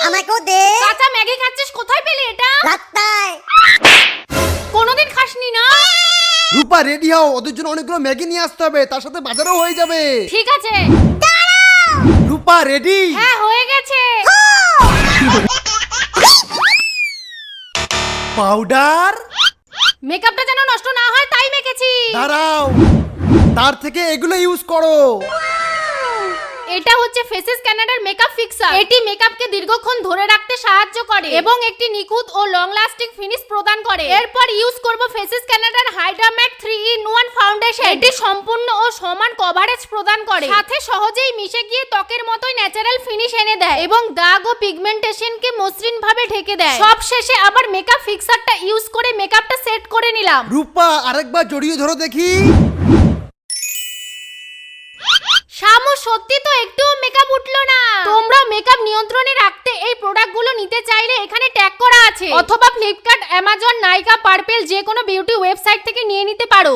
আমাকেও দে। কাঁচা ম্যাগি খাচ্ছিস, কোথায় পেলি এটা? রাস্তায়। কোনোদিন খাসনি না? রূপা রেডি হও, ওদের জন্য অনেকগুলো ম্যাগি নিয়ে আসতে হবে, তার সাথে বাজারও হয়ে যাবে। ঠিক আছে। রূপা রেডি? হ্যাঁ হয়ে গেছে। পাউডার? মেকআপটা যেন নষ্ট না হয় তাই মেখেছি। দাঁড়াও, তার থেকে এগুলো ইউজ করো। এটা হচ্ছে ফেসেস ক্যানাডার মেকআপ ফিক্সার। এটি মেকআপকে দীর্ঘক্ষণ ধরে রাখতে সাহায্য করে এবং একটি নিখুঁত ও লং লাস্টিং ফিনিশ প্রদান করে। এরপর ইউজ করব ফেসেস ক্যানাডার হাইড্রা ম্যাট 3-in-1 ফাউন্ডেশন। এটি সম্পূর্ণ ও সমান কভারেজ প্রদান করে, সাথে সহজেই মিশে গিয়ে ত্বকের মতোই ন্যাচারাল ফিনিশ এনে দেয় এবং দাগ ও পিগমেন্টেশনকে মসৃণ ভাবে ঢেকে দেয়। সব শেষে আবার মেকআপ ফিক্সারটা ইউজ করে মেকআপটা সেট করে নিলাম। রূপা আরেকবার জড়িয়ে ধরো দেখি। শামু, সত্যি তো একটুও মেকআপ উঠলো না। তোমরা মেকআপ নিয়ন্ত্রণে রাখতে এই প্রোডাক্টগুলো নিতে চাইলে এখানে ট্যাগ করা আছে, অথবা ফ্লিপকার্ট, অ্যামাজন, নাইকা, পার্পেল যে কোনো বিউটি ওয়েবসাইট থেকে নিয়ে নিতে পারো।